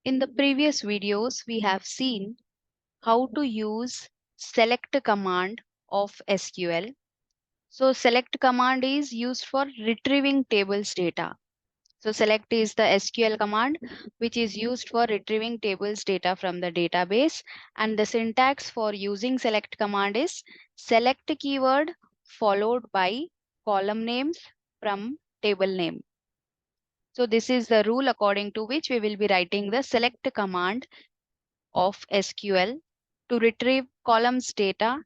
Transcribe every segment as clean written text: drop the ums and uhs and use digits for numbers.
In the previous videos, we have seen how to use select command of SQL. So select command is used for retrieving tables data. So select is the SQL command which is used for retrieving tables data from the database, and the syntax for using select command is select keyword followed by column names from table name. So this is the rule according to which we will be writing the select command of SQL to retrieve columns data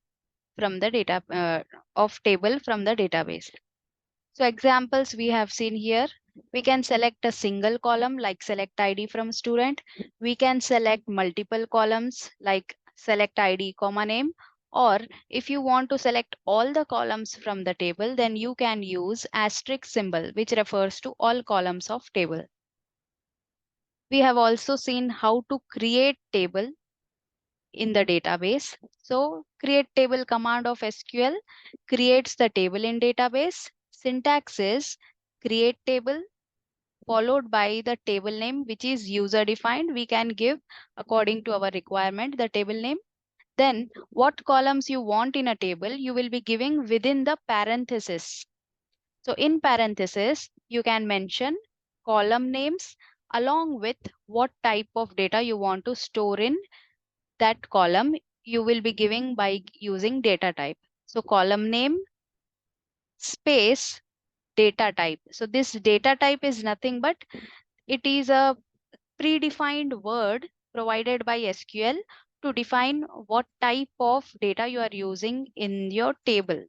from the data of table from the database. So examples we have seen here. We can select a single column like select ID from student. We can select multiple columns like select ID comma name. Or if you want to select all the columns from the table, then you can use asterisk symbol, which refers to all columns of table. We have also seen how to create table in the database. So create table command of SQL creates the table in database. Syntax is create table followed by the table name, which is user defined. We can give according to our requirement the table name. Then what columns you want in a table, you will be giving within the parenthesis. So in parenthesis, you can mention column names along with what type of data you want to store in that column. You will be giving by using data type. So column name space data type. So this data type is nothing but it is a predefined word provided by SQL to define what type of data you are using in your table.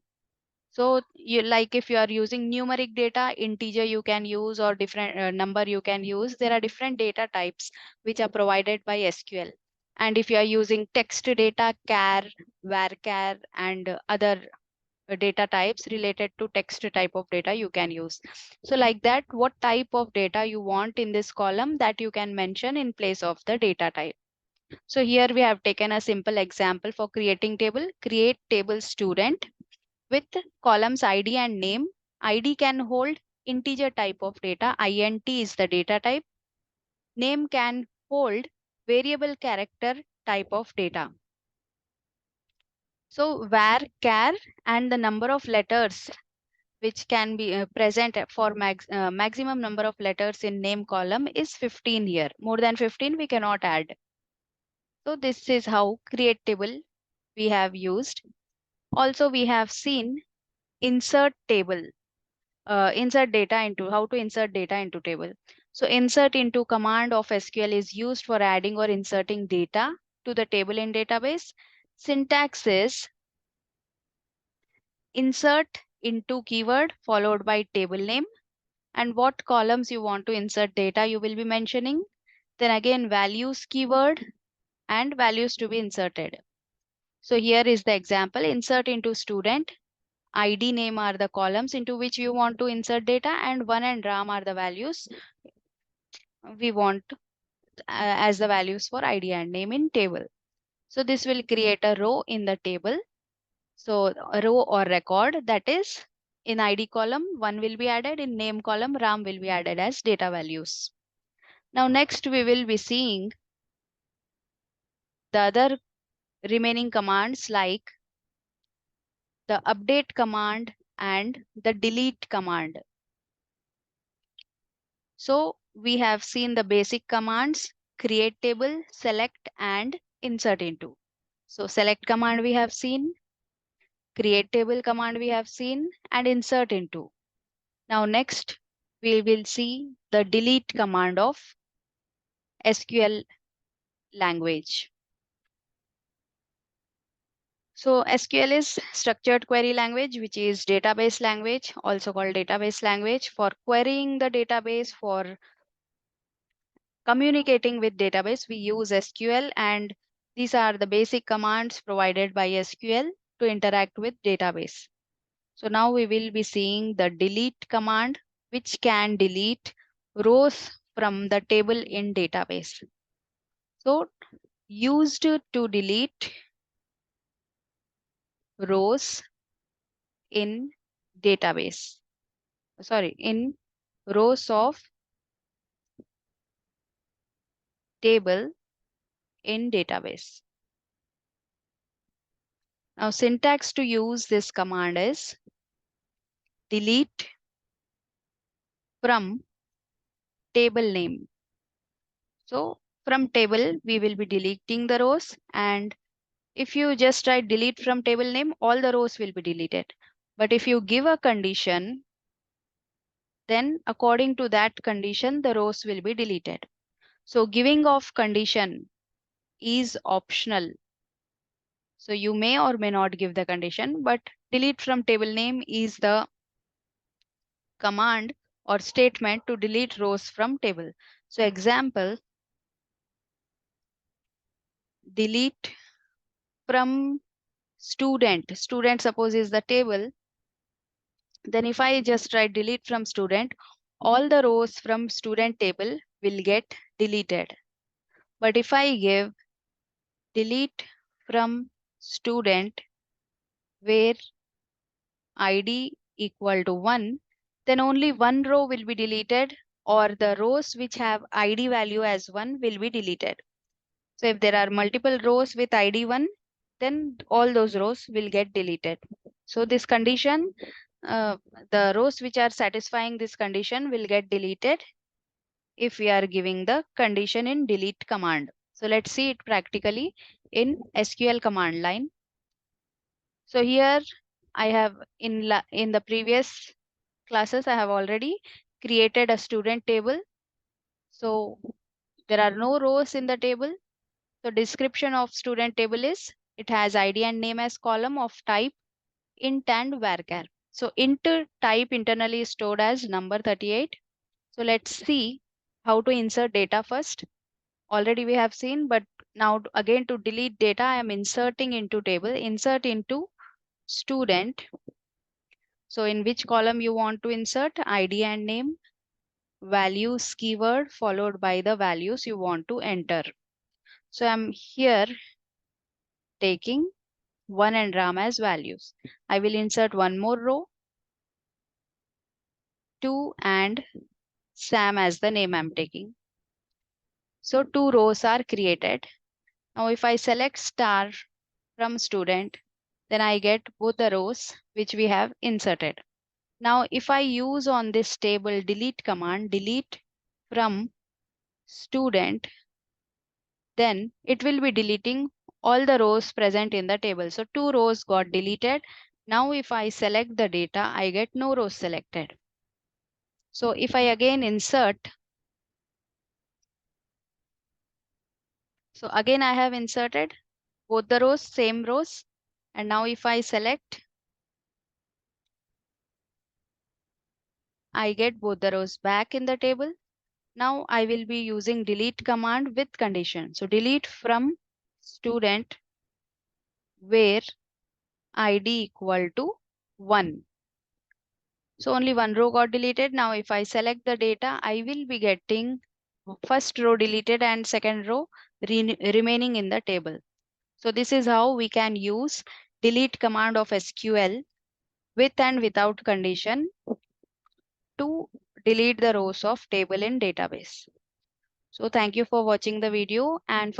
So you like if you are using numeric data, integer you can use or different number you can use. There are different data types which are provided by SQL. And if you are using text data, char, varchar, and other data types related to text type of data you can use. So like that, what type of data you want in this column that you can mention in place of the data type. So here we have taken a simple example for creating table. Create table student with columns ID and name. ID can hold integer type of data. INT is the data type. Name can hold variable character type of data. So var and the number of letters which can be present for maximum number of letters in name column is 15 here. More than 15 we cannot add. So this is how create table we have used. Also we have seen insert table, insert data into how to insert data into table. So insert into command of SQL is used for adding or inserting data to the table in database. Syntax is insert into keyword followed by table name, and what columns you want to insert data you will be mentioning. Then again values keyword and values to be inserted. So here is the example: insert into student. ID name are the columns into which you want to insert data, and 1 and RAM are the values we want as the values for ID and name in table. So this will create a row in the table. So a row or record, that is in ID column 1 will be added, in name column RAM will be added as data values. Now next we will be seeing the other remaining commands like the update command and the delete command. So we have seen the basic commands: create table, select, and insert into. So select command we have seen, create table command we have seen, and insert into. Now next we will see the delete command of SQL language. So SQL is structured query language, which is database language, also called database language. For querying the database, for communicating with database, we use SQL, and these are the basic commands provided by SQL to interact with database. So now we will be seeing the delete command, which can delete rows from the table in database. So used to delete rows in database. Sorry, in rows of table in database. Now syntax to use this command is delete from table name. So from table, we will be deleting the rows, and if you just write delete from table name, all the rows will be deleted. But if you give a condition, then according to that condition, the rows will be deleted. So giving of condition is optional. So you may or may not give the condition, but delete from table name is the command or statement to delete rows from table. So example, delete from student. Student suppose is the table. Then if I just write delete from student, all the rows from student table will get deleted. But if I give delete from student where ID equal to 1, then only one row will be deleted, or the rows which have ID value as 1 will be deleted. So if there are multiple rows with ID 1, then all those rows will get deleted. So this condition, the rows which are satisfying this condition will get deleted if we are giving the condition in delete command. So let's see it practically in SQL command line. So here I have in the previous classes, I have already created a student table. So there are no rows in the table. So description of student table is it has ID and name as column of type int and varchar. So int type internally is stored as number 38. So let's see how to insert data first. Already we have seen, but now again to delete data, I am inserting into table, insert into student. So in which column you want to insert ID and name, values keyword followed by the values you want to enter. So I'm here taking 1 and Ram as values. I will insert one more row, 2 and Sam as the name I'm taking. So 2 rows are created. Now if I select star from student, then I get both the rows which we have inserted. Now if I use on this table delete command, delete from student, then it will be deleting all the rows present in the table. So 2 rows got deleted. Now if I select the data, I get no rows selected. So if I again insert, so again I have inserted both the rows, same rows. And now if I select, I get both the rows back in the table. Now I will be using delete command with condition. So delete from student where ID equal to 1. So only one row got deleted. Now if I select the data, I will be getting first row deleted and second row remaining in the table. So this is how we can use delete command of SQL with and without condition to delete the rows of table in database. So thank you for watching the video, and for